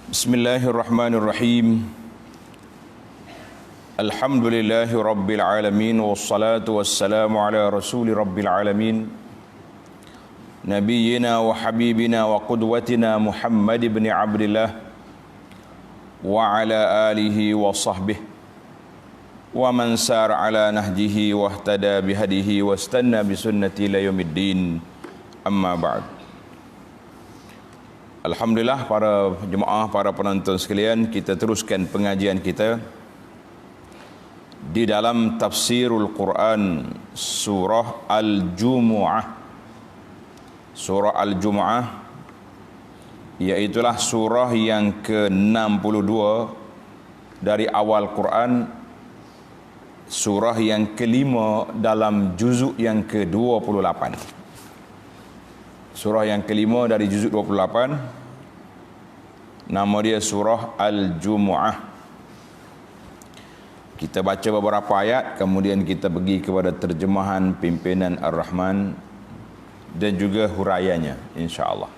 Bismillahirrahmanirrahim. Alhamdulillahi rabbil alamin, wassalatu wassalamu ala rasuli rabbil alamin, nabiyyina wa habibina wa qudwatina Muhammad ibn Abdillah wa ala alihi wa sahbihi wa man sar ala nahjihi wa ihtada bihadihi wa istanna bisunnati ila yaumiddin. Amma ba'd. Alhamdulillah para jemaah, para penonton sekalian, kita teruskan pengajian kita di dalam tafsirul Quran surah Al-Jumu'ah. Surah Al-Jumu'ah iaitulah surah yang ke-62 dari awal Quran, surah yang kelima dalam juzuk yang ke-28. Surah yang kelima dari juzuk 28, nama dia surah Al-Jumu'ah. Kita baca beberapa ayat, kemudian kita pergi kepada terjemahan pimpinan Ar-Rahman dan juga huraiannya, insya-Allah.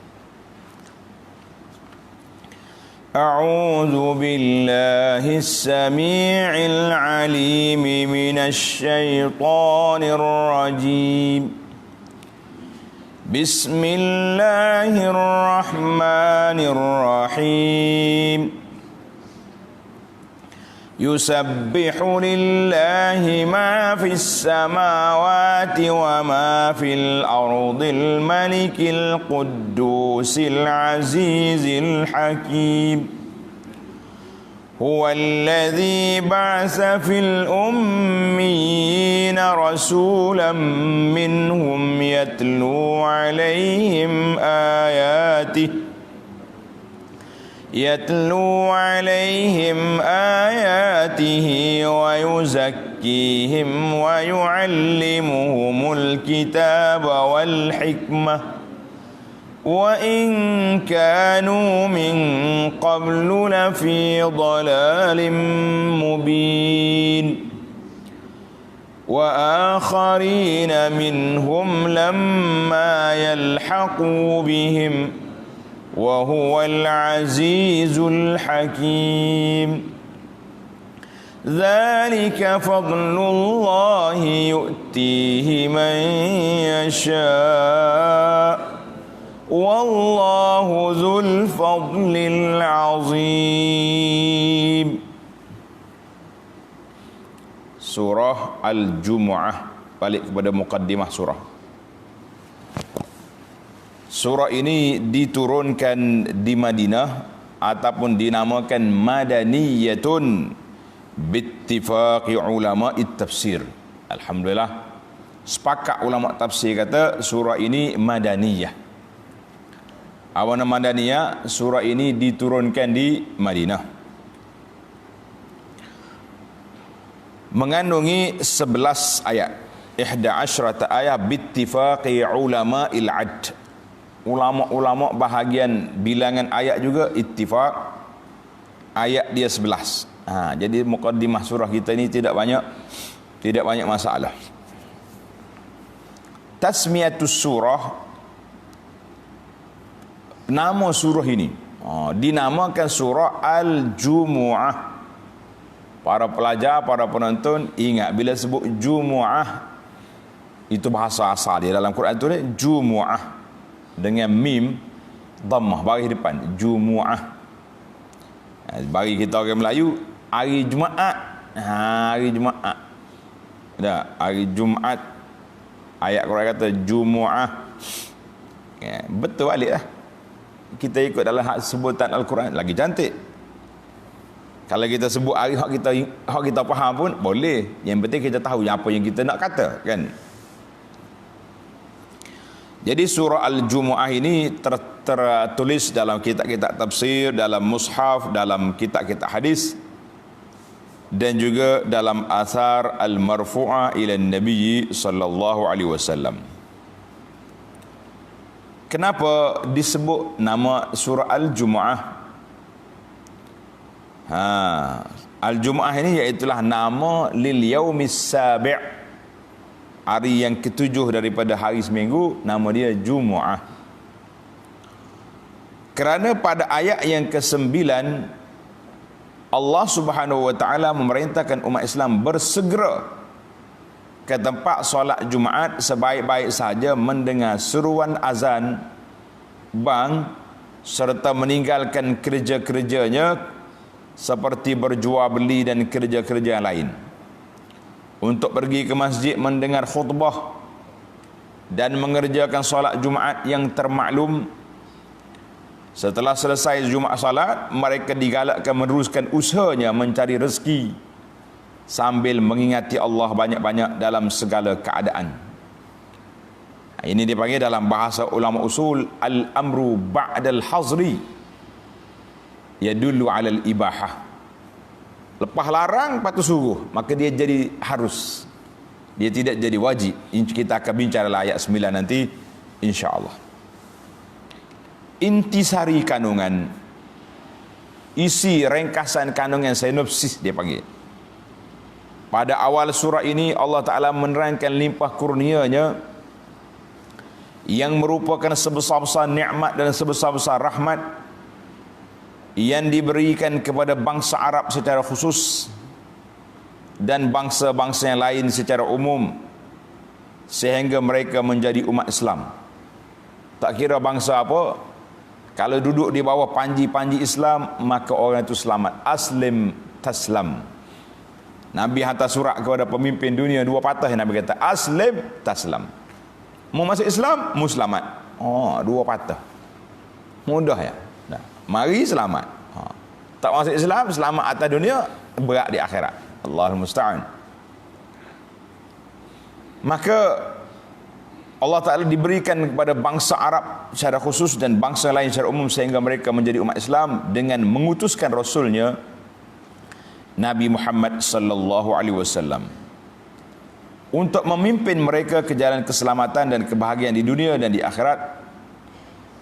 A'udzu billahi as-sami'il 'alim minasy syaithanir rajim. Bismillahirrahmanirrahim. Yusabbihu lillahi ma fis samawati wa ma fil ardil malikil quddusil azizil hakim. هو الذي بعث في الأميين رسولا منهم يتلو عليهم آياته ويزكيهم ويعلمهم الكتاب والحكمة وإن كانوا من قبل لفي ضلال مبين وآخرين منهم لما يلحقوا بهم وهو العزيز الحكيم ذلك فضل الله يؤتيه من يشاء Wallahu dzul fadlil azim. Surah Al-Jumu'ah, balik kepada muqaddimah surah. Surah ini diturunkan di Madinah ataupun dinamakan Madaniyatun bittifaqi ulama'it tafsir. Alhamdulillah, sepakat ulama tafsir kata surah ini Madaniyah. Awana Madaniyah, surah ini diturunkan di Madinah. Mengandungi 11 ayat. 11 ayat bittifaqi ulama'il ad. Ulama-ulama bahagian bilangan ayat juga ittifaq. Ayat dia 11. Jadi muqaddimah surah kita ini tidak banyak masalah. Tasmiyatus surah, nama surah ini dinamakan surah Al-Jumu'ah. Para pelajar, para penonton ingat bila sebut Jumu'ah, itu bahasa asal dia dalam Quran tu Jumu'ah dengan mim dhammah bagi depan, Jumu'ah. Bagi kita orang Melayu, hari Jumaat. Hari Jumaat. Hari Jumaat. Ayat Quran kata Jumu'ah. Betul balik lah. Kita ikut dalam sebutan Al-Quran lagi cantik. Kalau kita sebut hari hak kita faham pun boleh. Yang penting kita tahu apa yang kita nak kata, kan? Jadi surah Al-Jumu'ah ini tertulis dalam kitab-kitab tafsir, dalam mushaf, dalam kitab-kitab hadis dan juga dalam athar al-marfu'ah ila Nabi sallallahu alaihi wasallam. Kenapa disebut nama surah Al-Jumu'ah? Al-Jumu'ah ini iaitulah nama lil yaumis sabi', hari yang ketujuh daripada hari seminggu, nama dia Jumu'ah. Kerana pada ayat yang ke-9 Allah Subhanahu wa taala memerintahkan umat Islam bersegera ke tempat solat Jumaat sebaik-baik sahaja mendengar seruan azan bang serta meninggalkan kerja-kerjanya seperti berjual beli dan kerja-kerja lain untuk pergi ke masjid mendengar khutbah dan mengerjakan solat Jumaat yang termaklum. Setelah selesai Jumaat salat, mereka digalakkan meneruskan usahanya mencari rezeki sambil mengingati Allah banyak-banyak dalam segala keadaan. Ini dipanggil dalam bahasa ulama usul al-amru ba'dal hazri yadullu 'alal ibahah. Lepas larang patut suruh, maka dia jadi harus. Dia tidak jadi wajib. Ini kita akan bincang dalam ayat 9 nanti insya-Allah. Intisari kandungan, isi ringkasan kandungan, sinopsis dia panggil. Pada awal surah ini Allah Ta'ala menerangkan limpah kurnianya yang merupakan sebesar-besar nikmat dan sebesar-besar rahmat yang diberikan kepada bangsa Arab secara khusus dan bangsa-bangsa yang lain secara umum, sehingga mereka menjadi umat Islam. Tak kira bangsa apa, kalau duduk di bawah panji-panji Islam, maka orang itu selamat. Aslim taslam. Nabi hantar surat kepada pemimpin dunia, dua patah yang Nabi kata, aslim taslam. Mau masuk Islam, mu selamat. Oh, dua patah. Mudah ya. Nah, mari selamat. Tak masuk Islam, selamat atas dunia, berat di akhirat. Allahul musta'an. Maka Allah Ta'ala diberikan kepada bangsa Arab secara khusus dan bangsa lain secara umum sehingga mereka menjadi umat Islam dengan mengutuskan Rasulnya Nabi Muhammad sallallahu alaihi wasallam untuk memimpin mereka ke jalan keselamatan dan kebahagiaan di dunia dan di akhirat.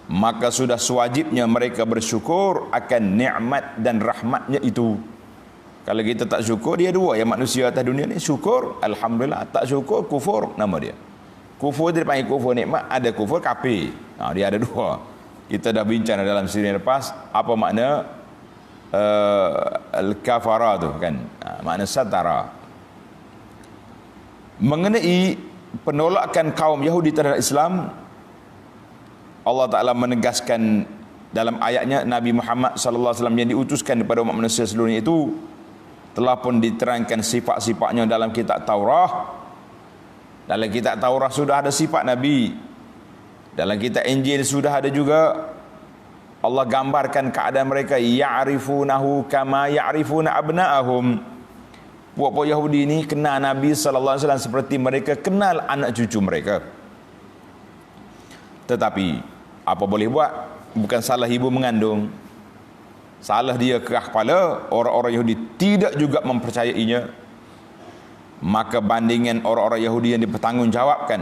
Maka sudah sewajibnya mereka bersyukur akan nikmat dan rahmatnya itu. Kalau kita tak syukur, dia dua yang manusia atas dunia ni, syukur alhamdulillah, tak syukur kufur nama dia. Kufur dia panggil kufur nikmat, ada kufur kafir. Dia ada dua. Kita dah bincang dalam siri lepas apa makna al-kafara tu kan. Makna satara. Mengenai penolakan kaum Yahudi terhadap Islam, Allah Ta'ala menegaskan dalam ayatnya Nabi Muhammad sallallahu alaihi wasallam yang diutuskan kepada umat manusia seluruhnya itu telah pun diterangkan sifat-sifatnya dalam kitab Taurah. Dalam kitab Taurah sudah ada sifat Nabi. Dalam kitab Injil sudah ada juga. Allah gambarkan keadaan mereka, ya'rifunahu kama ya'rifuna abna'ahum. Puak-puak Yahudi ini kenal Nabi sallallahu alaihi wasallam seperti mereka kenal anak cucu mereka. Tetapi apa boleh buat? Bukan salah ibu mengandung, salah dia kerah kepala. Orang-orang Yahudi tidak juga mempercayainya. Maka bandingan orang-orang Yahudi yang dipertanggungjawabkan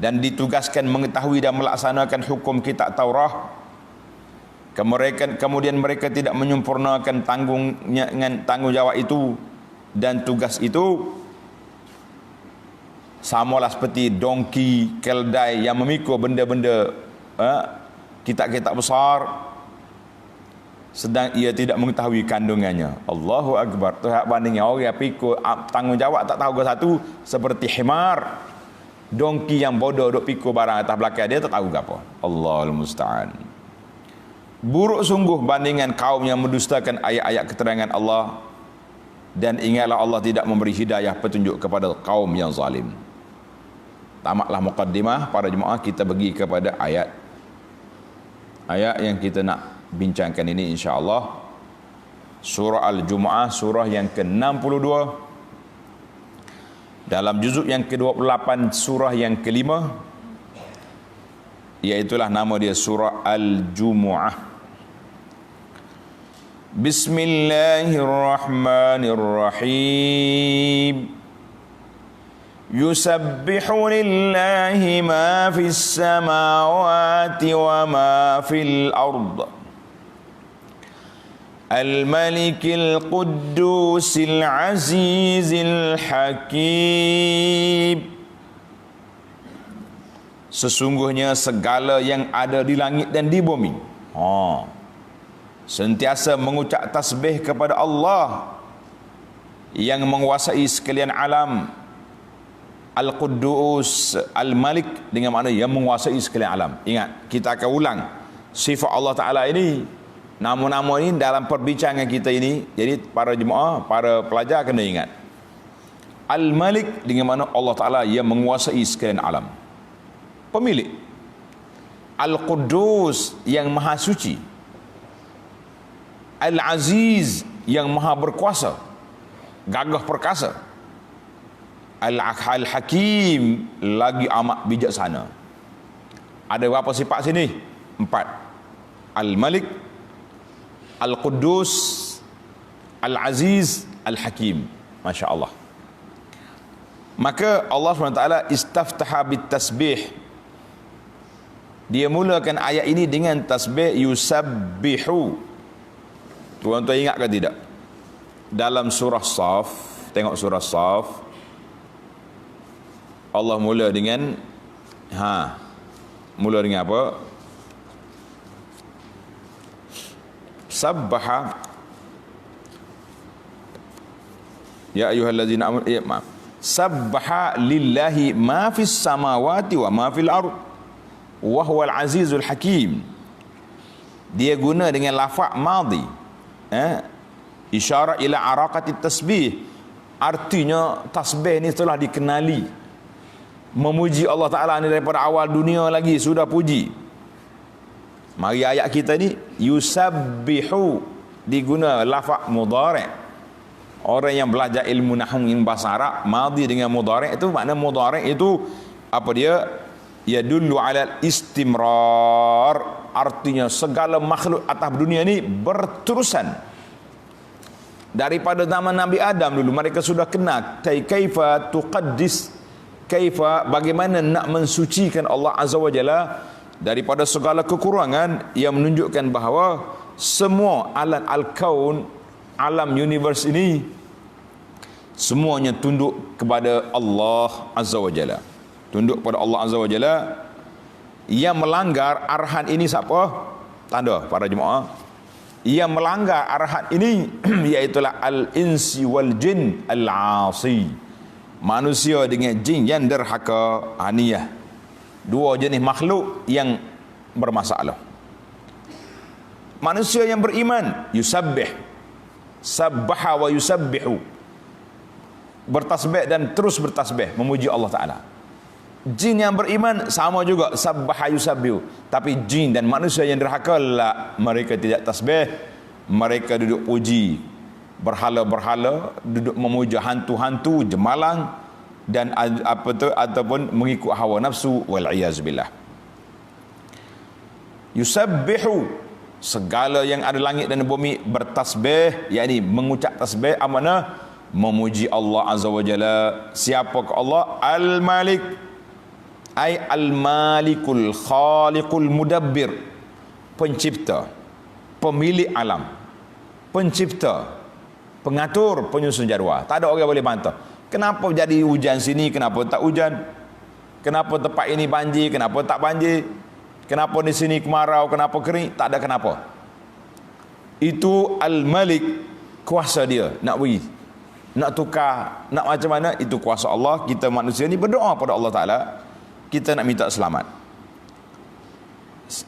dan ditugaskan mengetahui dan melaksanakan hukum kitab Taurah, kemudian mereka tidak menyempurnakan tanggungjawab itu dan tugas itu, samalah seperti dongki, keldai yang memikul benda-benda kitab-kitab besar sedang ia tidak mengetahui kandungannya. Allahu Akbar. Tu hak bandingnya orang yang pikul tanggungjawab tak tahu ke satu seperti himar, dongki yang bodoh duk pikul barang atas belakang dia tak tahu ke apa. Allahul musta'an. Buruk sungguh bandingan kaum yang mendustakan ayat-ayat keterangan Allah, dan ingatlah Allah tidak memberi hidayah petunjuk kepada kaum yang zalim. Tamatlah muqaddimah para jemaah, kita pergi kepada ayat yang kita nak bincangkan ini insya-Allah. Surah Al-Jumu'ah, surah yang ke-62 dalam juzuk yang ke-28, surah yang kelima, iaitulah nama dia surah Al-Jumu'ah. Bismillahirrahmanirrahim. Yusabbihu lillahi ma fis samawati wa ma fil ard. Al-Malikil Quddusil Azizil Hakim. Sesungguhnya segala yang ada di langit dan di bumi Sentiasa mengucap tasbih kepada Allah yang menguasai sekalian alam. Al-Quddus, Al-Malik, dengan makna yang menguasai sekalian alam. Ingat, kita akan ulang sifat Allah Ta'ala ini, nama-nama ini dalam perbincangan kita ini. Jadi para jemaah, para pelajar kena ingat. Al-Malik dengan makna Allah Ta'ala yang menguasai sekalian alam, pemilik. Al-Quddus yang maha suci. Al-Aziz yang maha berkuasa, gagah perkasa. Al-Hakim lagi amat bijaksana. Ada berapa sifat sini? 4. Al-Malik, Al-Quddus, Al-Aziz, Al-Hakim. Masya Allah. Maka Allah SWT istaftaha bit tasbih. Dia mulakan ayat ini dengan tasbih yusabbihu. Tuan-tuan ingat ke tidak? Dalam surah Saf, tengok surah Saf, Allah mula dengan mula dengan apa? Sabbaha ya ayyuhallazina amanu sabbaha lillahi ma fis samawati wa ma fil ard wa huwal azizul hakim. Dia guna dengan lafaz madhi, isyarat ila araqatit tasbih. Artinya tasbih ni telah dikenali. Memuji Allah Ta'ala ni daripada awal dunia lagi sudah puji. Mari ayat kita ni yusabbihu diguna lafaz mudhari'. Orang yang belajar ilmu nahwu ilmu bahasa Arab, madhi dengan mudhari' itu makna mudhari' itu apa dia? Yadullu ala istimrar. Artinya segala makhluk atas dunia ni berterusan. Daripada zaman Nabi Adam dulu mereka sudah kenal kaifa tuqaddis, kaifa bagaimana nak mensucikan Allah Azza wa Jalla daripada segala kekurangan, yang menunjukkan bahawa semua alam al-kaun, alam universe ini semuanya tunduk kepada Allah Azza wa Jalla. Tunduk kepada Allah Azza wa Jalla. Yang melanggar arahan ini siapa? Tanda para jemaah. Yang melanggar arahan ini iaitulah al-insi wal jin al-asi. Manusia dengan jin yang derhaka, aniyah. Dua jenis makhluk yang bermasalah. Manusia yang beriman yusabbih, sabbaha wa yusabbihu, bertasbih dan terus bertasbih memuji Allah Ta'ala. Jin yang beriman sama juga, sabbaha yusabbihu. Tapi jin dan manusia yang derhaka lah, mereka tidak tasbih, mereka duduk puji berhala-berhala, duduk memuja hantu-hantu, jemalang dan apa tu, ataupun mengikut hawa nafsu, wal iyaz billah. Yusabbihu, segala yang ada langit dan bumi bertasbih, yakni mengucap tasbih, amanah memuji Allah Azza wa Jalla. Siapakah Allah? Al-Malik, ay al-Malikul Khaliqul Mudabbir, pencipta, pemilik alam, pencipta, pengatur, penyusun jadual. Tak ada orang boleh bantah. Kenapa jadi hujan sini, kenapa tak hujan? Kenapa tempat ini banjir, kenapa tak banjir? Kenapa di sini kemarau, kenapa kering? Tak ada kenapa. Itu Al-Malik, kuasa dia nak beri, nak tukar, nak macam mana, itu kuasa Allah. Kita manusia ni berdoa pada Allah Ta'ala, kita nak minta selamat.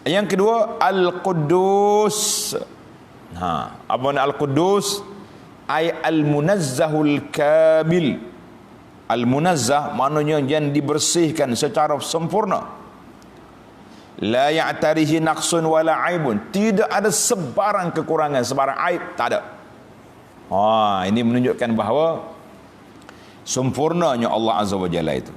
Yang kedua, Al-Quddus. Apa makna Al-Quddus? Ay al-munazzahul kamil. Al-munazzah maknanya yang dibersihkan secara sempurna. La ya'tarihi naqsun wala aibun. Tidak ada sebarang kekurangan, sebarang aib, tak ada. Ini menunjukkan bahawa sempurnanya Allah Azza wa Jalla itu.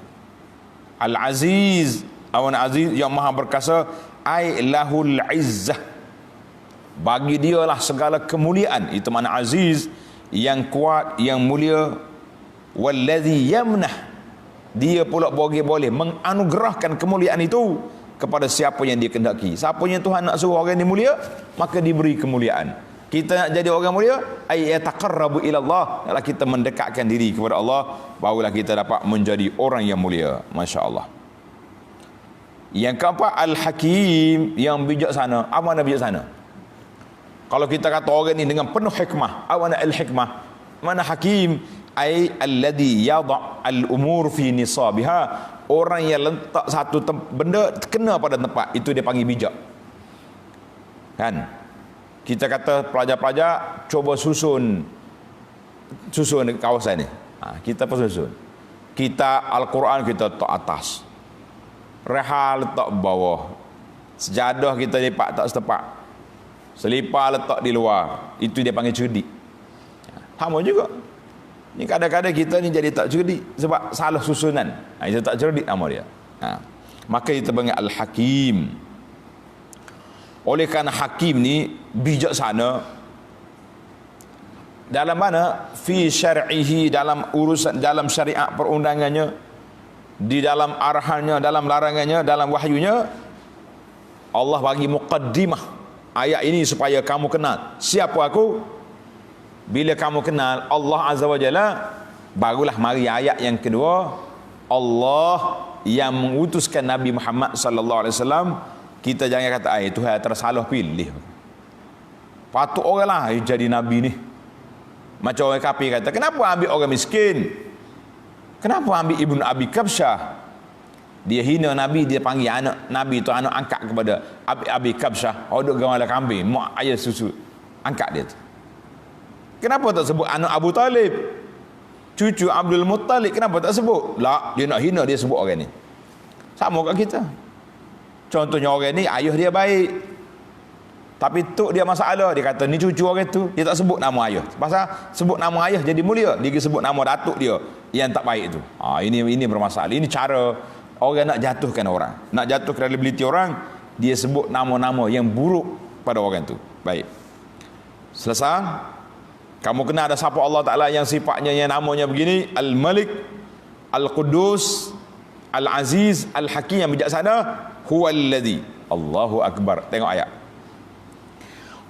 Al-Aziz, awan aziz yang maha berkuasa, ay lahul izzah. Bagi dialah segala kemuliaan. Itu makna aziz, yang kuat, yang mulia. Wallazi yamnah, dia pula boleh menganugerahkan kemuliaan itu kepada siapa yang dia kehendaki. Siapa yang Tuhan nak suruh orang ini mulia, maka diberi kemuliaan. Kita nak jadi orang mulia, ay yataqarrabu ila Allah, adalah kita mendekatkan diri kepada Allah, barulah kita dapat menjadi orang yang mulia. Masya-Allah. Yang keempat, Al-Hakim, yang bijaksana. Apa makna bijaksana? Kalau kita kata orang ni dengan penuh hikmah, apa makna Al-Hikmah? Mana Hakim? Ay alladhi yada' al-umur fi nisabiha. Orang yang letak satu benda kena pada tempat, itu dia panggil bijak. Kan? Kita kata pelajar-pelajar cuba susun kawasan ni. Kita pun susun. Kita Al-Quran kita letak atas. Reha letak bawah. Sejadah kita lepak tak setepak. Selipar letak di luar. Itu dia panggil cerdik. Sama juga. Ni kadang-kadang kita ni jadi tak cerdik sebab salah susunan. Itu tak cerdik nama dia. Maka kita panggil Al-Hakim. Oleh kerana Hakim ni bijaksana dalam mana? Fi syar'ihi, dalam urusan, dalam syariat perundangannya, di dalam arahannya, dalam larangannya, dalam wahyunya. Allah bagi muqaddimah ayat ini supaya kamu kenal siapa aku. Bila kamu kenal Allah Azza wa Jalla, barulah mari ayat yang kedua. Allah yang mengutuskan Nabi Muhammad sallallahu alaihi wasallam. Kita jangan kata Tuhan tersalah pilih. Patut orang lain jadi nabi ni. Macam orang kafir kata, kenapa ambil orang miskin? Kenapa ambil Ibnu Abi Kabsyah? Dia hina Nabi, dia panggil anak Nabi tu anak angkat kepada Abi Kabsyah. Duk gawala kambing, mak ayah susu. Angkat dia tu. Kenapa tak sebut anak Abu Talib? Cucu Abdul Muttalib, kenapa tak sebut? Lah, dia nak hina, dia sebut orang ni. Sama kat kita. Contohnya orang ni ayah dia baik, tapi tok dia masalah. Dia kata ni cucu orang tu, dia tak sebut nama ayah. Pasal sebut nama ayah jadi mulia, dia sebut nama datuk dia yang tak baik tu. Ini bermasalah. Ini cara orang nak jatuhkan orang, nak jatuh kredibiliti orang, dia sebut nama-nama yang buruk pada orang tu. Baik, selesai. Kamu kenal ada siapa Allah Ta'ala yang sifatnya, yang namanya begini, Al-Malik, Al-Quddus, Al-Aziz, Al-Hakim, yang bijaksana. Huwallazi, Allahu Akbar. Tengok ayat.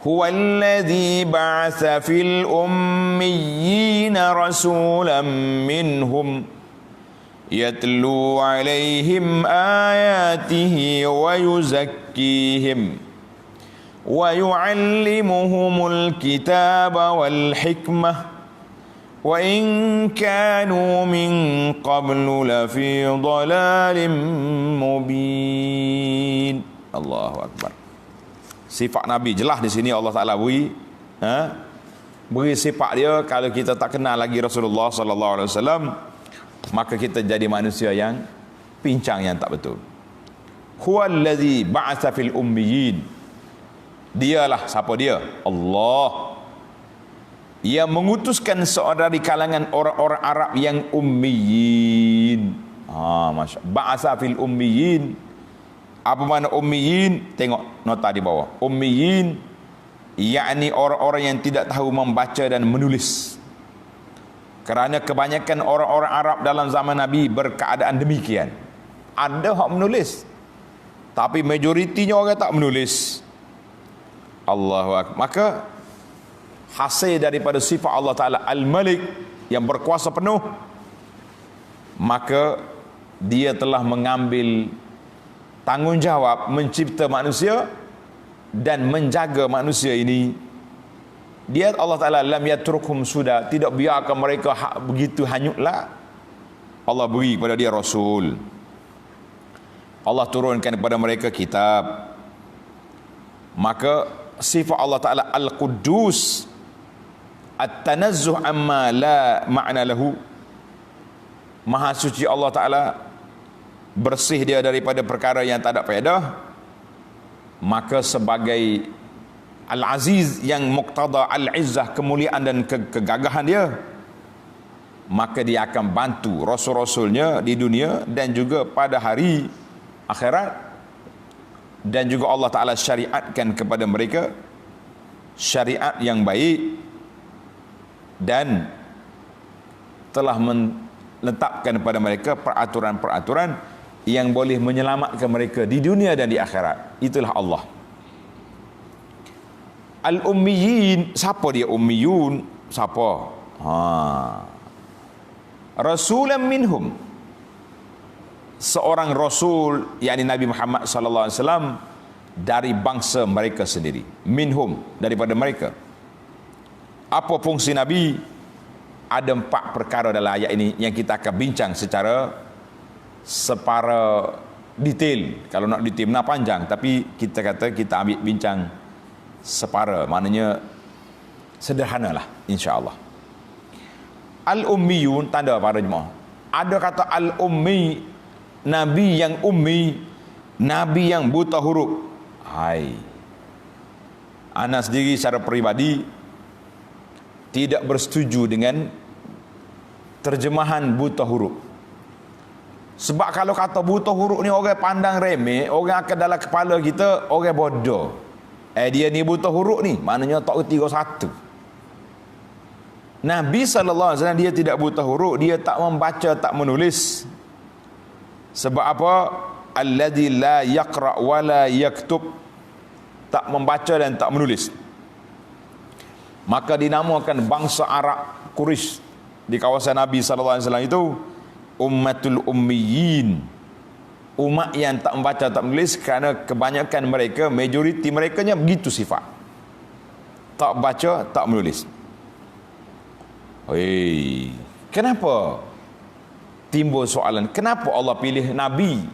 Huwallazi ba'atha fil ummiyina rasulan minhum yatlu alaihim ayatihi wa yuzakkihim wa yu'allimuhumul kitaba wal hikmah wa in kanu min qablu lafi dhalalin mubin. Allahu Akbar. Sifat Nabi jelas di sini Allah Taala beri sifat dia. Kalau kita tak kenal lagi Rasulullah sallallahu alaihi wasallam, maka kita jadi manusia yang pincang, yang tak betul. Huwallazi ba'atsa fil ummiyin. Dialah siapa dia? Allah yang mengutuskan seorang dari kalangan orang-orang Arab yang ummiyin. Masya Allah. Ba'atsa fil ummiyin. Apa makna ummiyin? Tengok nota di bawah. Ummiyin yakni orang-orang yang tidak tahu membaca dan menulis. Kerana kebanyakan orang-orang Arab dalam zaman Nabi berkeadaan demikian. Ada hak menulis, tapi majoritinya orang tak menulis. Allahu Akbar. Maka hasil daripada sifat Allah Ta'ala Al-Malik, yang berkuasa penuh, maka dia telah mengambil tanggungjawab mencipta manusia dan menjaga manusia ini. Dia Allah Ta'ala lam yatrukhum suda, tidak biarkan mereka begitu hanyutlah. Allah beri kepada dia Rasul, Allah turunkan kepada mereka kitab. Maka sifat Allah Ta'ala Al-Quddus, At-Tanazzuh amma la ma'na lahu, Maha suci Allah Ta'ala, bersih dia daripada perkara yang tak ada faedah. Maka sebagai Al-Aziz yang muqtada Al-Izzah, kemuliaan dan kegagahan dia, maka dia akan bantu Rasul-Rasulnya di dunia dan juga pada hari akhirat. Dan juga Allah Ta'ala syariatkan kepada mereka syariat yang baik, dan telah meletakkan kepada mereka peraturan-peraturan yang boleh menyelamatkan mereka di dunia dan di akhirat. Itulah Allah. Al-Ummiyin, siapa dia Ummiyun? Siapa? Rasulan minhum, seorang rasul, yakni Nabi Muhammad sallallahu alaihi wasallam, dari bangsa mereka sendiri, minhum, daripada mereka. Apa fungsi Nabi? Ada 4 perkara dalam ayat ini yang kita akan bincang secara separa detail. Kalau nak detail benar panjang, tapi kita kata kita ambil bincang separa, maknanya sederhanalah, insya-Allah. Al-ummiyun, tanda para jemaah. Ada kata al-ummi, nabi yang ummi, nabi yang buta huruf. Hai, ana sendiri secara peribadi tidak bersetuju dengan terjemahan buta huruf. Sebab kalau kata buta huruf ni orang pandang remeh, orang akan dalam kepala kita orang bodoh. Dia ni buta huruf ni, maknanya tak erti satu. Nabi SAW dia tidak buta huruf, dia tak membaca, tak menulis. Sebab apa? Alladzi la yaqra wa la yaktub, tak membaca dan tak menulis. Maka dinamakan bangsa Arab Quraisy di kawasan Nabi SAW itu ummatul ummiyin, umat yang tak membaca tak menulis, kerana kebanyakan mereka, majoriti merekanya begitu sifat, tak baca tak menulis. Hei, kenapa timbul soalan, kenapa Allah pilih Nabi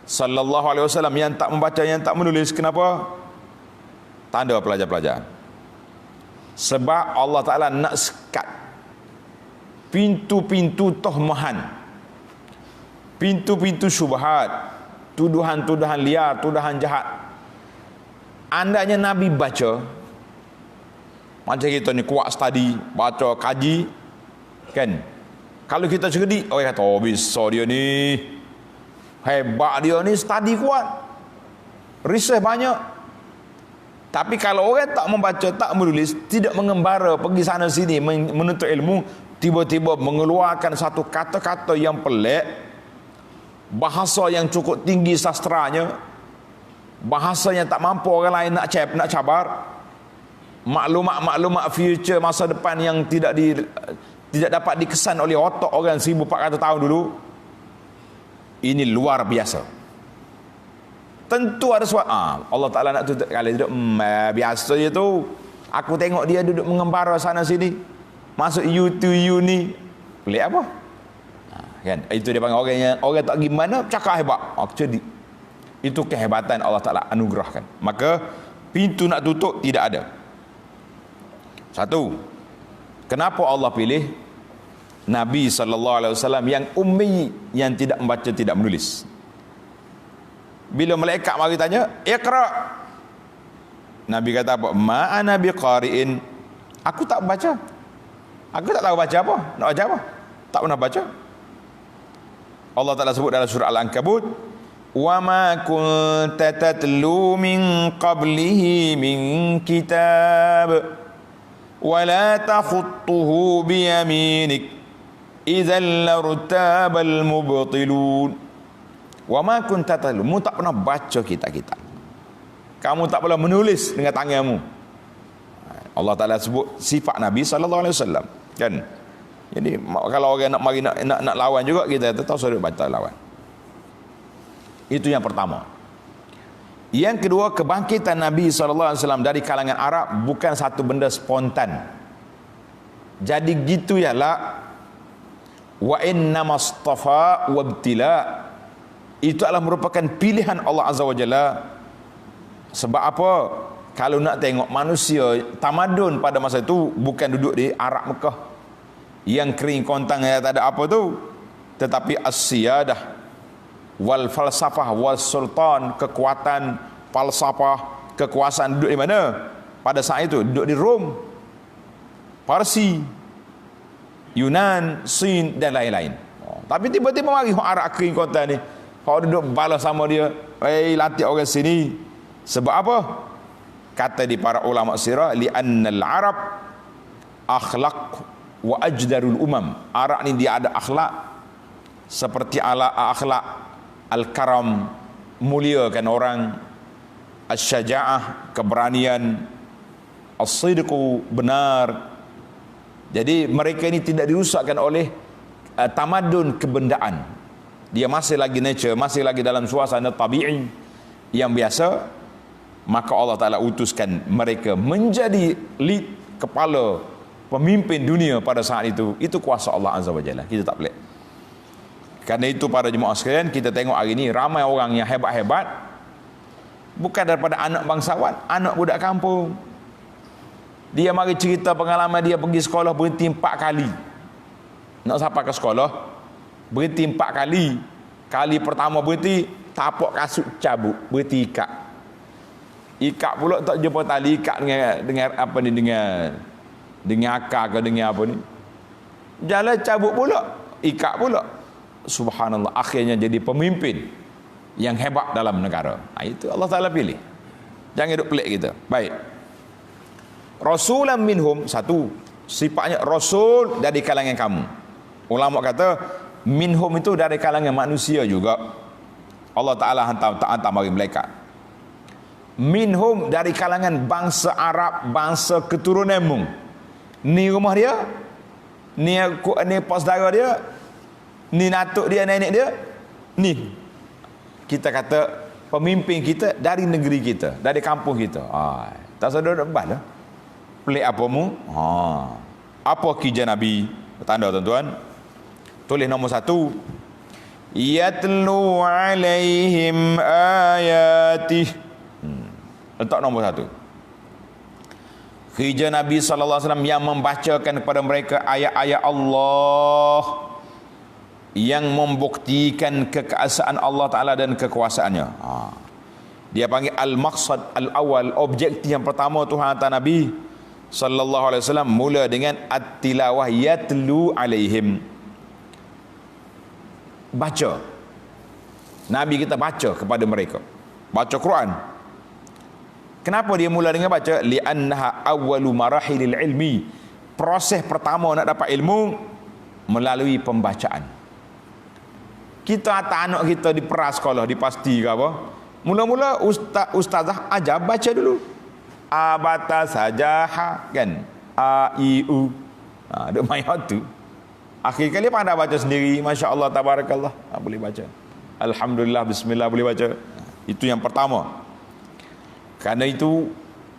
sallallahu alaihi wasallam yang tak membaca, yang tak menulis? Kenapa? Tanda pelajar-pelajar. Sebab Allah Ta'ala nak sekat pintu-pintu tohmahan, pintu-pintu syubhat, tuduhan-tuduhan liar, tuduhan jahat. Andainya Nabi baca, macam kita ni kuat study, baca, kaji, kan? Kalau kita cerdik, orang kata, oh bisa dia ni, hebat dia ni, study kuat, research banyak. Tapi kalau orang tak membaca, tak menulis, tidak mengembara pergi sana sini menuntut ilmu, tiba-tiba mengeluarkan satu kata-kata yang pelik, bahasa yang cukup tinggi sastranya, bahasa yang tak mampu orang lain nak cabar, maklumat-maklumat future masa depan yang tidak dapat dikesan oleh otak orang 1400 tahun dulu. Ini luar biasa. Tentu ada suatu Allah Ta'ala nak tutup kali duduk biasa je tu. Aku tengok dia duduk mengembara sana sini, masuk YouTube ni, pelik apa? Kan? Itu dia panggil orang tak gimana cakap hebat. Jadi itu kehebatan Allah Ta'ala anugerahkan. Maka pintu nak tutup tidak ada. Satu, kenapa Allah pilih Nabi sallallahu alaihi wasallam yang ummi, yang tidak membaca, tidak menulis? Bila malaikat mari tanya, "Iqra." Nabi kata apa? "Ma ana biqari'in." Aku tak baca. Aku tak tahu baca apa. Nak baca apa? Tak pernah baca. Allah Ta'ala sebut dalam surah Al-Ankabut, "Wa ma kunta tatlu min qablihi min kitab wa la takhutuhu bi yaminik idzal lartabal mubtilun." Wa ma kunta tatlu, mu tak pernah baca kitab-kitab, kamu tak pernah menulis dengan tanganmu. Allah Ta'ala sebut sifat Nabi sallallahu alaihi wasallam, kan? Jadi kalau orang nak mari nak lawan juga, kita tahu suruh baca lawan. Itu yang pertama. Yang kedua, kebangkitan Nabi sallallahu alaihi wasallam dari kalangan Arab bukan satu benda spontan. Jadi gitu ya la, wa innamastafa wabtila, itu adalah merupakan pilihan Allah Azza wa Jalla. Sebab apa? Kalau nak tengok manusia tamadun pada masa itu bukan duduk di Arab Mekah yang kering kontang yang tak ada apa tu, tetapi as-siyadah wal falsafah wal sultan, kekuatan falsafah, kekuasaan duduk di mana? Pada saat itu duduk di Rom, Parsi, Yunan, Sin dan lain-lain. Tapi tiba-tiba mari Arab kering kontang ni, kau duduk balas sama dia, latih orang sini. Sebab apa? Kata di para ulama sirah, li'annal Arab akhlaq wa ajdarul umam. Arab ni dia ada akhlak seperti akhlak al-karam, muliakan orang, as-syaja'ah, keberanian, as-sidqu, benar. Jadi mereka ini tidak dirusakkan oleh tamadun kebendaan. dia masih lagi nature, masih lagi dalam suasana tabi'i yang biasa, maka Allah Ta'ala utuskan mereka menjadi lead, kepala, pemimpin dunia pada saat itu. Itu kuasa Allah Azza wa Jalla. Kita tak pelik. Karena itu para jemaah sekalian, kita tengok hari ini ramai orang yang hebat-hebat, bukan daripada anak bangsawan, anak budak kampung. Dia mari cerita pengalaman dia pergi sekolah berhenti 4 kali. Nak sampai ke sekolah berhenti 4 kali. Kali pertama berhenti, tapak kasut cabut, berhenti ikat. Ikat pula tak jumpa tali, ikat dengan apa ni, dengan akar ke dengan apa ni. Jalan cabut pula, ikat pula. Subhanallah, akhirnya jadi pemimpin yang hebat dalam negara. Itu Allah Ta'ala pilih. Jangan duk pelik kita. Baik. Rasulan minhum, satu, sifatnya rasul dari kalangan kamu. Ulama kata minhum itu dari kalangan manusia juga. Allah Ta'ala hantar mari malaikat. Minhum dari kalangan bangsa Arab, bangsa keturunan Mung. Ni rumah dia, ni pos darah dia, ni natuk dia, nenek dia, ni kita kata pemimpin kita dari negeri kita, dari kampung kita. Tak sadar dak bah dah. Pelik apa mu? Apa kerja Nabi? Tanda tuan-tuan. Tulis nombor 1. Yatlu alaihim ayatih. Letak nombor 1. Kerja Nabi SAW yang membacakan kepada mereka ayat-ayat Allah yang membuktikan kekuasaan Allah Ta'ala dan kekuasaannya. Dia panggil al-maqsad al-awal, objektif yang pertama Tuhan hantar Nabi sallallahu alaihi wasallam mula dengan at-tilawah, yatlu alaihim, baca. Nabi kita baca kepada mereka, baca Quran. Kenapa dia mula dengan baca? Li'annaha awwalu marahilil ilmi, proses pertama nak dapat ilmu melalui pembacaan. Kita hantar anak kita di prasekolah, di pasti ke apa, mula-mula ustazah ajar baca dulu. Abata sajaha kan, a i u, duk main tu. Akhir kali pandai baca sendiri, masya-Allah, tabarakallah, boleh baca. Alhamdulillah, bismillah, boleh baca. Itu yang pertama. Karena itu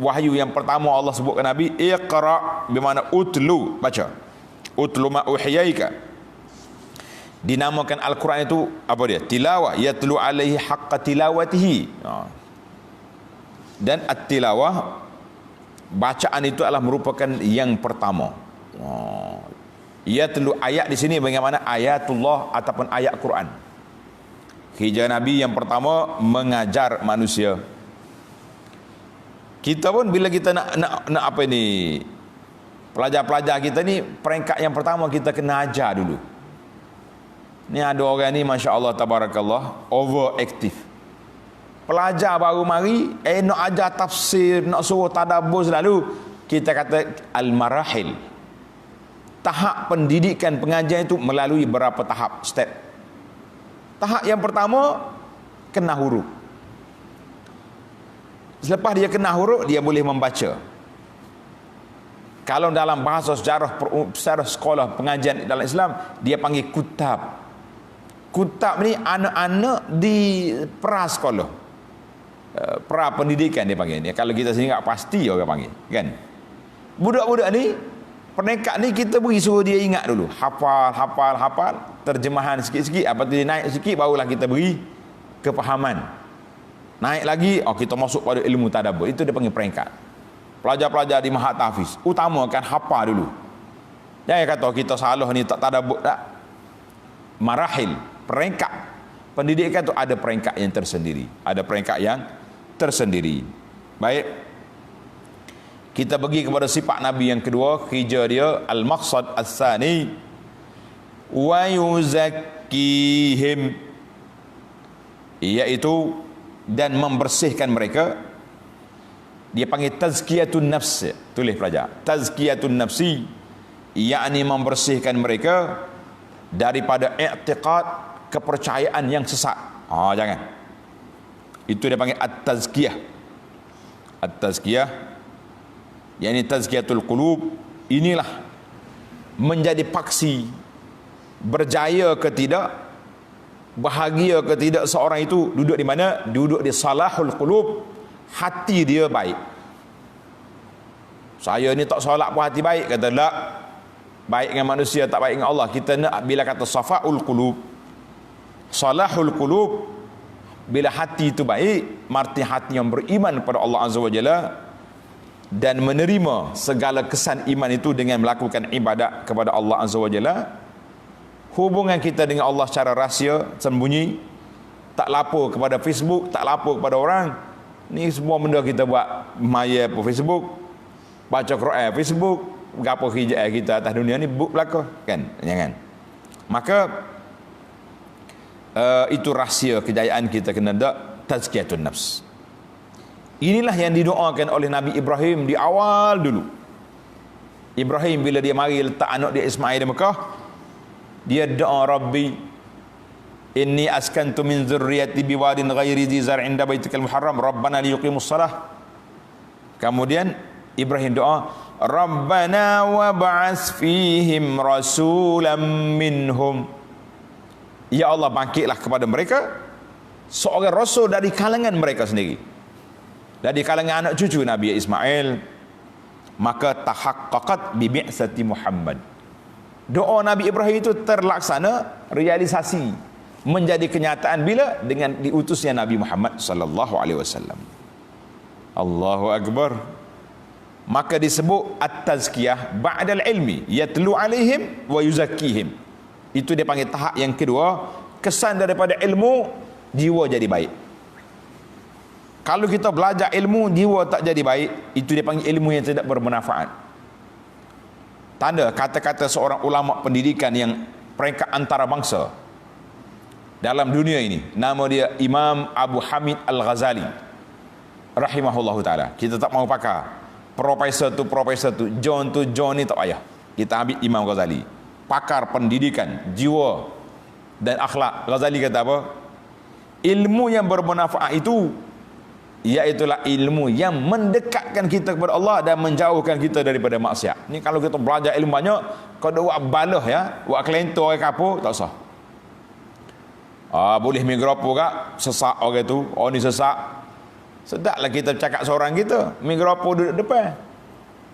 wahyu yang pertama Allah sebutkan Nabi, iqra, bermakna utlu, baca. Utlu ma uhiyaika. Dinamakan Al-Quran itu apa dia? Tilawah, yatlu alaihi haqqa tilawatihi. Dan at-tilawah, bacaan itu adalah merupakan yang pertama. Yatlu, ayat di sini bagaimana ayatullah ataupun ayat Quran. Kerja Nabi yang pertama mengajar manusia. Kita pun bila kita nak apa ni, pelajar-pelajar kita ni, peringkat yang pertama kita kena ajar dulu. Ni ada orang ni masya-Allah tabarakallah overaktif. Pelajar baru mari, nak ajar tafsir, nak suruh tadabbur selalu, kita kata al-marahil. Tahap pendidikan pengajian itu melalui berapa tahap, step. Tahap yang pertama, kena huruf. Selepas dia kena huruf, dia boleh membaca. Kalau dalam bahasa sejarah sekolah pengajian dalam Islam, dia panggil kutab. Kutab ni anak-anak di prasekolah, pra pendidikan dia panggil ni. Kalau kita sini tak pasti orang panggil, kan? Budak-budak ni, peringkat ni kita beri suruh dia ingat dulu, hafal, terjemahan sikit-sikit. Apa tu dia naik sikit, barulah kita beri kepahaman. Naik lagi, kita masuk pada ilmu tadabbur. Itu dia panggil peringkat. Pelajar-pelajar di Mahat Tahfiz, utamakan hafal dulu. Jangan kata kita salah ni tak tadabbur, tak. Marahil, peringkat pendidikan tu ada peringkat yang tersendiri. Ada peringkat yang tersendiri. Baik. Kita pergi kepada sifat Nabi yang kedua, kerja dia al-maqsad as-sani wa yuzakkihim, iaitu dan membersihkan mereka. Dia panggil tazkiyatun nafs. Tulis pelajar, tazkiyatun nafsi, yakni membersihkan mereka daripada i'tiqad, kepercayaan yang sesat. Jangan. Itu dia panggil at-tazkiyah. At-tazkiyah, yakni tazkiyatul qulub. Inilah menjadi paksi berjaya ke tidak bahagia ke tidak seorang itu duduk di mana? Duduk di salahul qulub, hati dia baik. Saya ni tak solat pun hati baik, kata tak. Baik dengan manusia, tak baik dengan Allah. Kita nak bila kata safaul qulub, salahul qulub, bila hati itu baik, arti hati yang beriman kepada Allah Azza wa Jalla dan menerima segala kesan iman itu dengan melakukan ibadat kepada Allah Azza wa Jalla. Hubungan kita dengan Allah secara rahsia, sembunyi, tak lapor kepada Facebook, tak lapor kepada orang. Ni semua benda kita buat maya på Facebook, baca Quran Facebook, gapo hijab kita atas dunia ni belaka kan? Jangan. Maka itu rahsia kejayaan kita kena dak tazkiyatun nafs. Inilah yang didoakan oleh Nabi Ibrahim di awal dulu. Ibrahim bila dia mari letak anak dia Ismail di Mekah, dia doa, Rabbi inni askantu min zurriyati biwadin ghairi dzi zar'in inda baitikal muharram rabbana liyuqimus shalah. Kemudian Ibrahim doa, Rabbana wab'ats fihim rasulam minhum. Ya Allah, bangkitlah kepada mereka seorang rasul dari kalangan mereka sendiri, dari kalangan anak cucu Nabi Ismail. Maka tahaqqaqat bi bi'sati Muhammad. Doa Nabi Ibrahim itu terlaksana, realisasi, menjadi kenyataan bila? Dengan diutusnya Nabi Muhammad sallallahu alaihi wasallam. Allahu akbar. Maka disebut at-tazkiyah ba'dal ilmi, yatlu alaihim wa yuzakkihim. Itu dia panggil tahap yang kedua, kesan daripada ilmu, jiwa jadi baik. Kalau kita belajar ilmu, jiwa tak jadi baik, itu dia panggil ilmu yang tidak bermanfaat. Tanda kata-kata seorang ulama pendidikan yang peringkat antarabangsa dalam dunia ini, nama dia Imam Abu Hamid Al-Ghazali rahimahullahu ta'ala. Kita tak mau pakar profesor tu John ni, tak payah. Kita ambil Imam Ghazali, pakar pendidikan, jiwa dan akhlak. Ghazali kata apa? Ilmu yang bermanfaat itu iaitulah ilmu yang mendekatkan kita kepada Allah dan menjauhkan kita daripada maksiat. Ni kalau kita belajar ilmu banyak, kalau buat balah ya, buat kelentor ke apa, tak usah. Boleh mikrofon kak, sesak orang tu, oh ni sesak. Sedaplah kita cakap seorang kita, mikrofon duduk depan,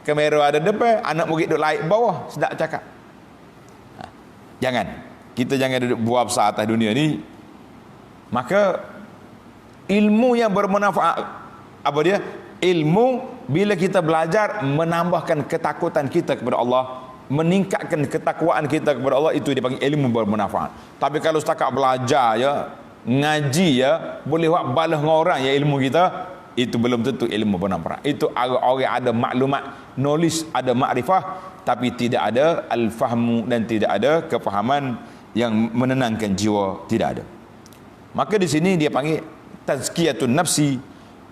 kamera ada depan, anak murid duduk laik bawah, sedap cakap. Jangan, kita jangan duduk buah besar atas dunia ni. Maka ilmu yang bermanfaat, apa dia? Ilmu bila kita belajar menambahkan ketakutan kita kepada Allah, meningkatkan ketakwaan kita kepada Allah, itu dipanggil ilmu bermanfaat. Tapi kalau setakat belajar ya, ngaji ya, boleh buat balas dengan orang ya, ilmu kita itu belum tentu ilmu bermanfaat. Itu orang ada maklumat, knowledge, ada makrifah, tapi tidak ada al-fahmu dan tidak ada kefahaman yang menenangkan jiwa, tidak ada. Maka di sini dia panggil tazkiyatun nafsi,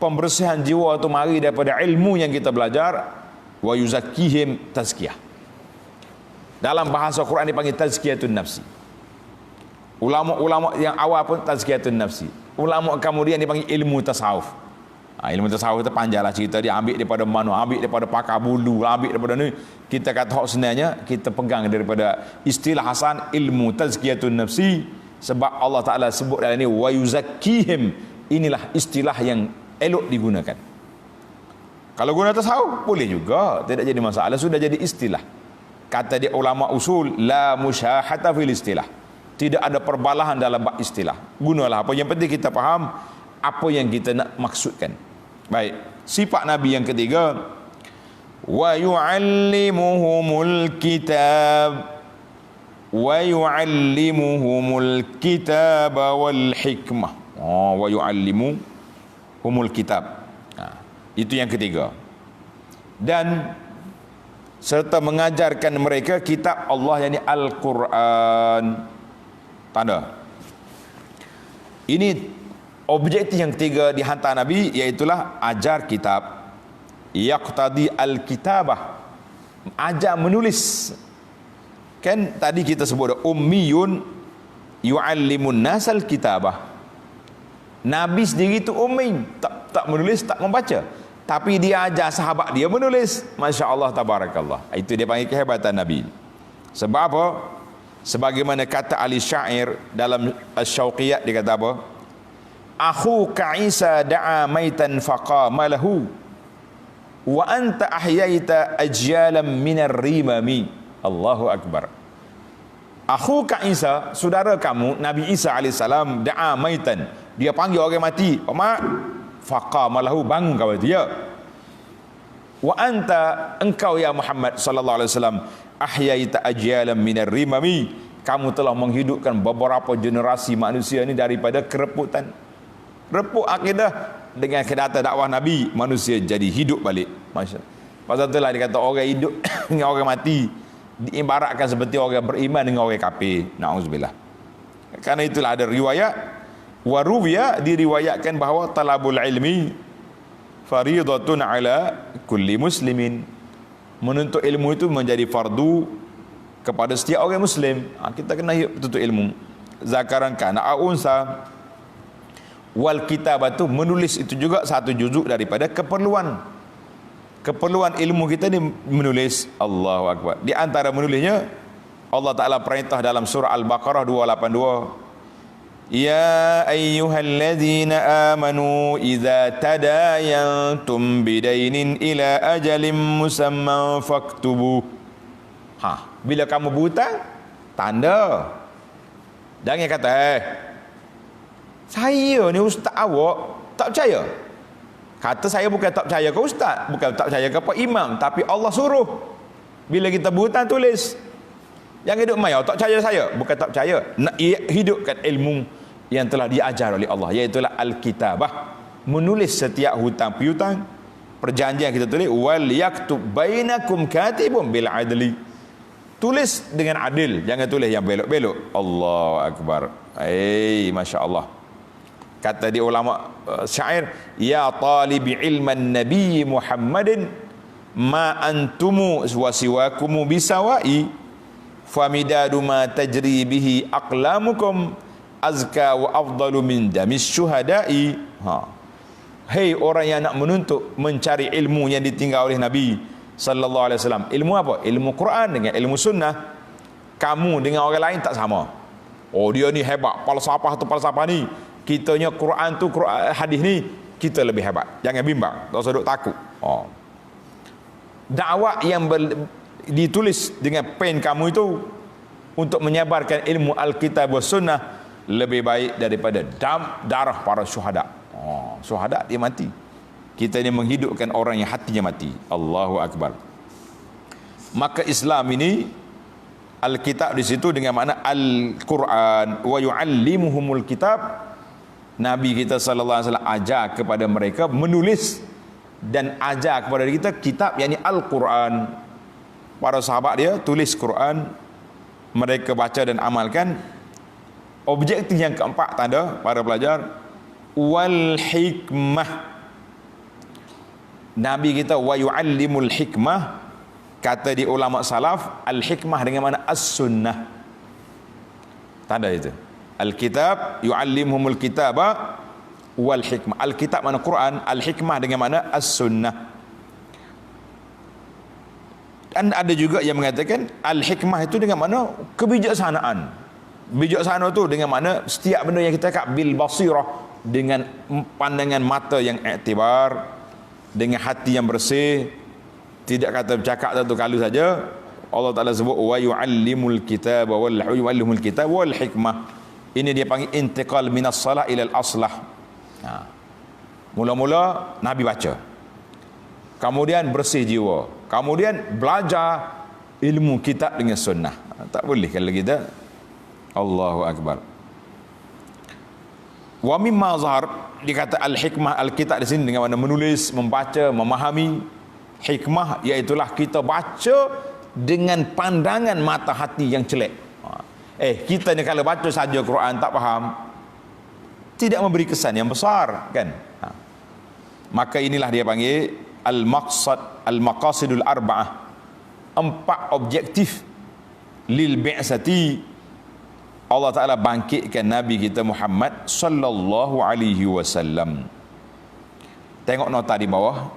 pembersihan jiwa itu mari daripada ilmu yang kita belajar. Wa yuzakkihim, tazkiyah. Dalam bahasa Quran dipanggil tazkiyatun nafsi. Ulama-ulama yang awal pun tazkiyatun nafsi. Ulama kemudian dipanggil ilmu tasawuf. Ilmu tasawuf itu panjanglah cerita, dia ambil daripada mana, ambil daripada pakar bulu, ambil daripada ni. Kita kata hak sebenarnya kita pegang daripada istilah Hasan, ilmu tazkiyatun nafsi, sebab Allah Taala sebut dalam ini wa yuzakkihim. Inilah istilah yang elok digunakan. Kalau guna tasawuf boleh juga, tidak jadi masalah, sudah jadi istilah. Kata dia ulama usul, la musyahata fil istilah. Tidak ada perbalahan dalam bab istilah. Gunalah apa yang penting kita faham apa yang kita nak maksudkan. Baik, sifat Nabi yang ketiga, wa yu'allimuhumul kitab wa yu'allimuhumul kitaba wal hikmah. Wa yu'allimuhumul kitab. Itu yang ketiga. Dan serta mengajarkan mereka kitab Allah, yakni Al-Quran. Tanda ini objektif yang ketiga dihantar Nabi, iaitulah ajar kitab. Yaqtadi al-kitabah, ajar menulis. Kan tadi kita sebut ummiyun yu'allimun nasal kitabah. Nabi sendiri itu ummi, tak menulis, tak membaca, tapi dia ajar sahabat dia menulis. Masya Allah, tabarakallah. Itu dia panggil kehebatan Nabi. Sebab apa? Sebagaimana kata ahli syair dalam Asy-Syauqiyat, dia kata apa? Akhuka Isa da'a maitan faqama lahu wa anta ahyaita ajyalan minar rimami. Allahu akbar. Akhuka Isa, saudara kamu Nabi Isa alaihissalam, da'a maitan, dia panggil orang mati, mak, faqama lahu, bangun kau dia. Wa anta, engkau ya Muhammad sallallahu alaihi wasallam, ahyaita ajyalan minar rimami, kamu telah menghidupkan beberapa generasi manusia ini daripada kereputan. Reput akidah, dengan kedatangan dakwah Nabi, manusia jadi hidup balik. Masya-Allah. Pasal itulah dia kata orang hidup dengan orang mati diibaratkan seperti orang beriman dengan orang kafir. Nauzubillah. Karena itulah ada riwayat, waruwiya, diriwayatkan bahawa talabul ilmi fariidatun ala kulli muslimin. Menuntut ilmu itu menjadi fardu kepada setiap orang muslim. Kita kena tuntut ilmu. Zakaran kana unsa. Wal kitabatu, menulis itu juga satu juzuk daripada keperluan ilmu kita ni, menulis. Allahu akbar. Di antara menulisnya, Allah Ta'ala perintah dalam surah Al-Baqarah 282, ya ayyuhalladzina amanu idza tadayantum bidainin ila ajalin musamman faktubu. Bila kamu berhutang, tanda. Jangan kata saya ni ustaz awak tak percaya. Kata saya bukan tak percaya ke ustaz, bukan tak percaya ke apa imam, tapi Allah suruh bila kita berhutang tulis. Jangan duduk mai tak percaya saya, bukan tak percaya. Nak hidupkan ilmu yang telah diajar oleh Allah, iaitu al-kitabah, menulis setiap hutang piutang, perjanjian kita tulis, wal yaktub bainakum katibun bil adli, tulis dengan adil, jangan tulis yang belok-belok. Allahu akbar. Masya-Allah. Kata di ulama syair, ya talibi ilman nabi Muhammadin ma antumu wa siwakumu bisawai famidadu ma tajri bihi aqlamukum azka wa afdalu min damis syuhada'i. Hei orang yang nak menuntut mencari ilmu yang ditinggal oleh Nabi sallallahu alaihi wasallam. Ilmu apa? Ilmu Quran dengan ilmu sunnah. Kamu dengan orang lain tak sama. Oh dia ni hebat, falsafah tu falsafah ni, kitanya Quran tu Quran, hadis ni kita lebih hebat. Jangan bimbang, tak usah duk takut. Dakwah yang ditulis dengan pen kamu itu untuk menyebarkan ilmu Alkitab dan Sunnah lebih baik daripada darah para syuhada. Syuhada dia mati. Kita ni menghidupkan orang yang hatinya mati. Allahu akbar. Maka Islam ini, Alkitab di situ dengan makna Al-Quran, wa yu'allimuhumul kitab. Nabi kita sallallahu alaihi wasallam ajar kepada mereka menulis dan ajar kepada kita kitab, yakni Al-Quran. Para sahabat dia tulis Quran, mereka baca dan amalkan. Objektif yang keempat tanda para pelajar, wal hikmah. Nabi kita wa yu'allimul hikmah. Kata di ulama salaf, al-hikmah dengan mana as-sunnah. Tanda itu. Al-kitab yu'allimuhumul kitaba wal hikmah. Al-kitab mana Quran, al-hikmah dengan mana as-sunnah. Dan ada juga yang mengatakan al-hikmah itu dengan mana kebijaksanaan. Bijaksana itu dengan mana setiap benda yang kita cakap bil basirah, dengan pandangan mata yang iktibar, dengan hati yang bersih. Tidak kata bercakap satu kali saja. Allah Ta'ala sebut wa yu'allimul kitab wal hikmah. Ini dia panggil intiqal minas salah ilal aslah. Mula-mula Nabi baca, kemudian bersih jiwa, kemudian belajar ilmu kitab dengan sunnah. Tak boleh kalau kita. Allahu akbar. Wa mimma zahar, dikata al-hikmah al-kitab di sini dengan mana menulis, membaca, memahami. Hikmah iaitulah kita baca dengan pandangan mata hati yang celek. Kita ni kalau baca saja Quran tak faham, tidak memberi kesan yang besar kan. Maka inilah dia panggil al-maqasidul arba'ah, 4 objektif lil bi'sati. Allah Ta'ala bangkitkan Nabi kita Muhammad sallallahu alaihi wasallam. Tengok nota di bawah.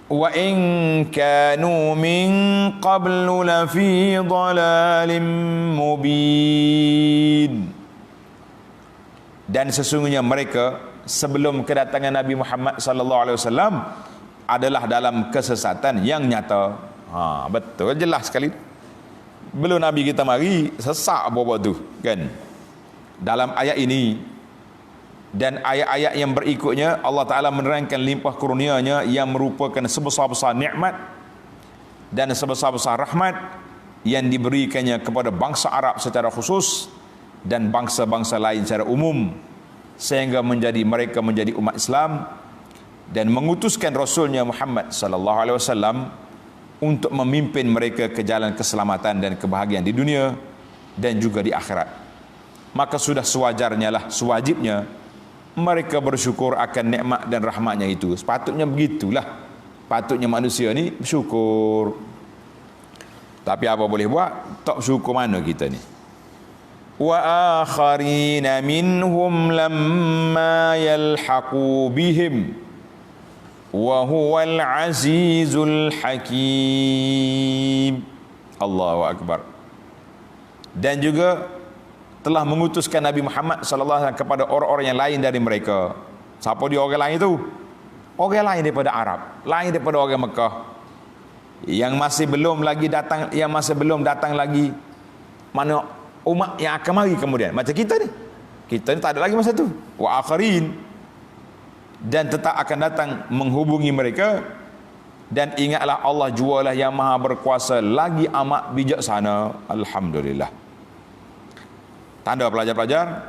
wa in kanu min qablu lafi dhalalin mubin. Dan sesungguhnya mereka sebelum kedatangan Nabi Muhammad sallallahu alaihi wasallam adalah dalam kesesatan yang nyata. Betul, jelas sekali. Belum Nabi kita mari sesak apa tu kan. Dalam ayat ini dan ayat-ayat yang berikutnya Allah Taala menerangkan limpah kurnia-Nya yang merupakan sebesar-besar nikmat dan sebesar-besar rahmat yang diberikannya kepada bangsa Arab secara khusus dan bangsa-bangsa lain secara umum, sehingga mereka menjadi umat Islam dan mengutuskan Rasulnya Muhammad sallallahu alaihi wasallam untuk memimpin mereka ke jalan keselamatan dan kebahagiaan di dunia dan juga di akhirat. Maka sudah sewajarnya lah, sewajibnya mereka bersyukur akan nikmat dan rahmatnya itu. Sepatutnya begitulah. Patutnya manusia ni bersyukur. Tapi apa boleh buat? Tak bersyukur mana kita ni? Wa akharina minhum lamma yalhaqu bihim wa huwal azizul hakim. Allahu akbar. Dan juga telah mengutuskan Nabi Muhammad sallallahu alaihi wasallam kepada orang-orang yang lain dari mereka. Siapa dia orang lain itu? Orang lain daripada Arab, lain daripada orang Mekah. Yang masih belum datang lagi mana umat yang akan mari kemudian. Macam kita ni. Kita ni tak ada lagi masa tu. Wa akharin. Dan tetap akan datang menghubungi mereka. Dan ingatlah Allah jualah yang maha berkuasa lagi amat bijaksana. Alhamdulillah. Tanda pelajar-pelajar,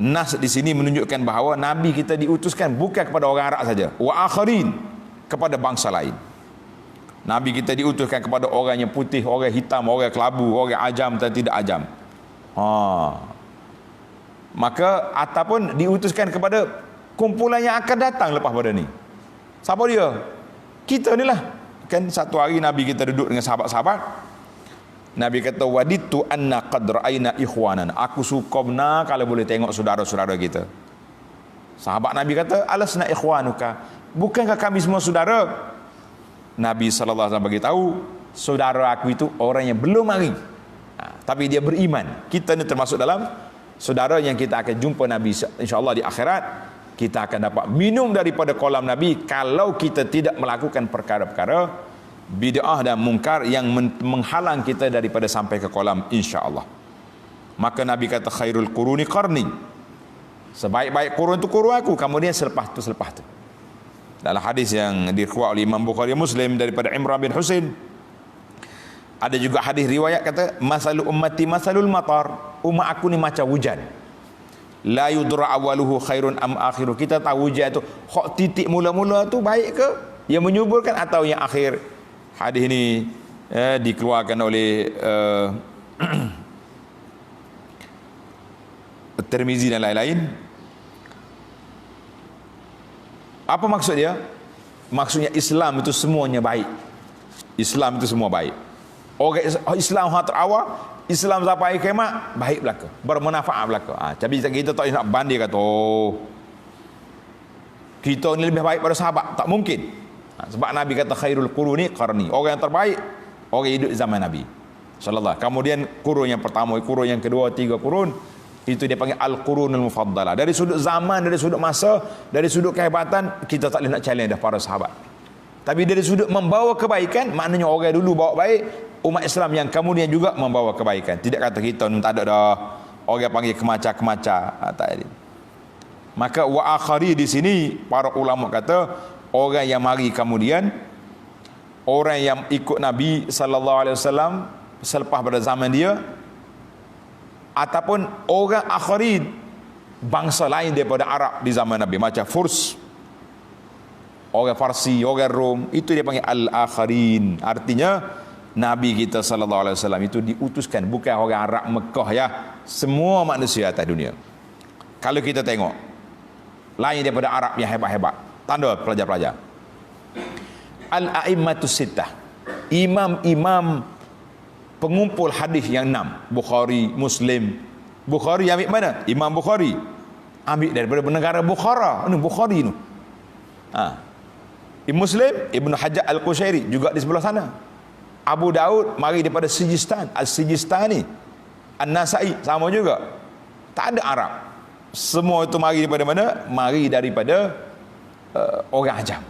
nas di sini menunjukkan bahawa Nabi kita diutuskan bukan kepada orang Arab saja. Wa akharin, kepada bangsa lain. Nabi kita diutuskan kepada orang yang putih, orang hitam, orang kelabu, orang ajam dan tidak ajam. Maka ataupun diutuskan kepada kumpulan yang akan datang lepas pada ni. Siapa dia? Kita ni lah. Kan satu hari Nabi kita duduk dengan sahabat-sahabat. Nabi kata, waditu anna qad ra'ayna ikhwanan. Aku suka benar kalau boleh tengok saudara-saudara kita. Sahabat Nabi kata, alasna ikhwanuka. Bukankah kami semua saudara? Nabi sallallahu alaihi wasallam bagi tahu, saudara aku itu orang yang belum mari. Tapi dia beriman. Kita ni termasuk dalam saudara yang kita akan jumpa Nabi insya-Allah di akhirat. Kita akan dapat minum daripada kolam Nabi kalau kita tidak melakukan perkara-perkara bid'ah dan mungkar yang menghalang kita daripada sampai ke kolam insya-Allah. Maka Nabi kata khairul quruni qarni. Sebaik-baik kurun itu kurun aku, kemudian selepas tu. Dalam hadis yang diriwayatkan oleh Imam Bukhari Muslim daripada Imran bin Husain, ada juga hadis riwayat kata masalul ummati masalul matar. Umat aku ni macam hujan. La yudra awaluhu khairun am akhiru. Kita tahu hujan tu hak titik mula-mula tu baik ke yang menyuburkan atau yang akhir. Hadis ini dikeluarkan oleh Tirmizi dan lain-lain. Apa maksud dia? Maksudnya Islam itu semuanya baik. Islam itu semua baik. Orang Islam yang terawal, Islam sampai kiamat baik belaka, bermanfaat belaka. Tapi kita tak nak banding kata kita ni lebih baik pada sahabat, tak mungkin. Sebab Nabi kata khairul quruni qarni. Orang yang terbaik orang hidup di zaman Nabi sallallahu. Kemudian kurun yang pertama, kurun yang kedua, 3 kurun. Itu dia panggil al-qurunul mufaddalah. Dari sudut zaman, dari sudut masa, dari sudut kehebatan, kita tak boleh nak challenge dah para sahabat. Tapi dari sudut membawa kebaikan, maknanya orang dulu bawa baik, umat Islam yang kemudian juga membawa kebaikan. Tidak kata kita tak ada dah. Orang panggil kemaca-kemaca. Tak ada. Maka wa akhari di sini para ulama kata orang yang mari kemudian, orang yang ikut Nabi sallallahu alaihi wasallam selepas pada zaman dia, ataupun orang akhirin, bangsa lain daripada Arab di zaman Nabi, macam Furs, orang Farsi, orang Rom, itu dia panggil al-akhirin. Artinya Nabi kita sallallahu alaihi wasallam itu diutuskan bukan orang Arab Mekah ya, semua manusia atas dunia. Kalau kita tengok lain daripada Arab yang hebat-hebat, tanda pelajar-pelajar, al-a'immatus sittah, imam-imam pengumpul hadis yang 6, Bukhari, Muslim. Bukhari ambil mana? Imam Bukhari ambil daripada negara Bukhara. Ini Bukhari ni. Muslim, Ibn Hajar Al-Qushairi juga di sebelah sana. Abu Daud mari daripada Sijistan, As-Sijistani. An-Nasai sama juga. Tak ada Arab. Semua itu mari daripada mana? Mari daripada orang ajam.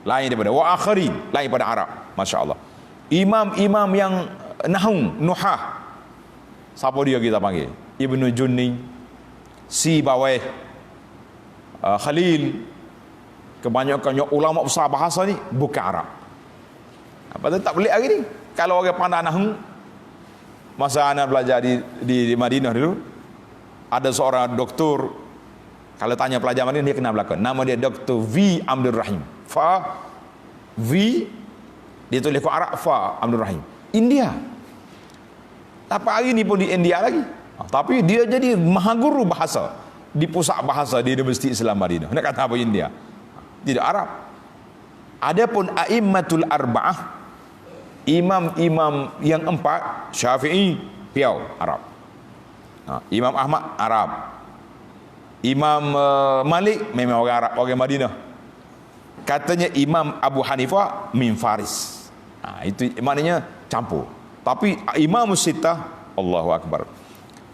Lain daripada wa akhari, lain daripada Arab. Masya-Allah. Imam-imam yang nuhah. Siapa dia kita panggil? Ibnu Junni, Sibawayh, Khalil. Kebanyakannya ulama besar bahasa ni bukan Arab. Apa tu tak pelik hari ni. Kalau orang pandai nahwu, masa anak belajar di Madinah dulu, ada seorang doktor, kalau tanya pelajar Madinah dia kenal belakang. Nama dia Dr. V. Abdul Rahim. Fa V dia tulis ke Arab, Fa Abdul Rahim. India. Tapi hari ni pun di India lagi. Tapi dia jadi mahaguru bahasa di pusat bahasa di Universiti Islam Madinah. Nak kata apa India? Tidak Arab. Adapun a'immatul arba'ah, imam-imam yang 4, Syafi'i, piau Arab. Imam Ahmad Arab. Imam Malik memang orang Arab, orang Madinah. Katanya Imam Abu Hanifah min Faris. Itu maknanya campur. Tapi Imam Sittah, Allahu Akbar.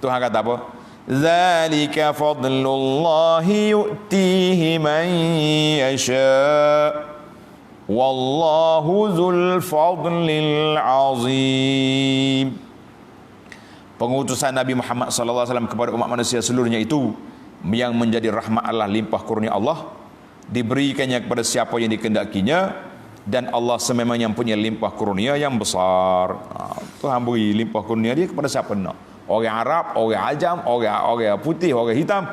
Tuhan kata apa? Zalika fadlullahi yu'tihi man yasha. Wallahu dzul fadlil azim. Pengutusan Nabi Muhammad sallallahu alaihi wasallam kepada umat manusia seluruhnya itu yang menjadi rahmat Allah, limpah kurnia Allah, diberikannya kepada siapa yang dikehendakinya, dan Allah sememangnya punya limpah kurnia yang besar. Tuhan beri limpah kurnia dia kepada siapa nak. Orang Arab, orang Ajam, orang putih, orang hitam,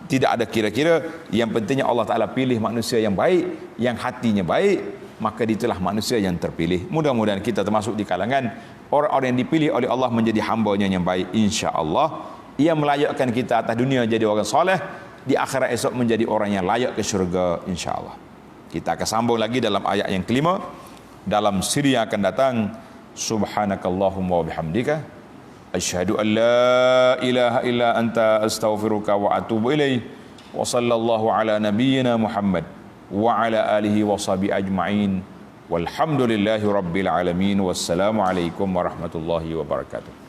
tidak ada kira-kira. Yang pentingnya Allah Ta'ala pilih manusia yang baik, yang hatinya baik, maka itulah manusia yang terpilih. Mudah-mudahan kita termasuk di kalangan orang-orang yang dipilih oleh Allah menjadi hamba-Nya yang baik, insya-Allah. Ia melayakkan kita atas dunia jadi orang soleh, di akhirat esok menjadi orang yang layak ke syurga, insya-Allah. Kita akan sambung lagi dalam ayat yang kelima dalam siri yang akan datang. Subhanakallahumma wa bihamdika asyhadu an la ilaha illa anta astaghfiruka wa atubu ilaih. Wa sallallahu ala nabiyyina Muhammad wa ala alihi wa sahbihi ajma'in. Walhamdulillahi rabbil alamin. Wassalamu alaikum warahmatullahi wabarakatuh.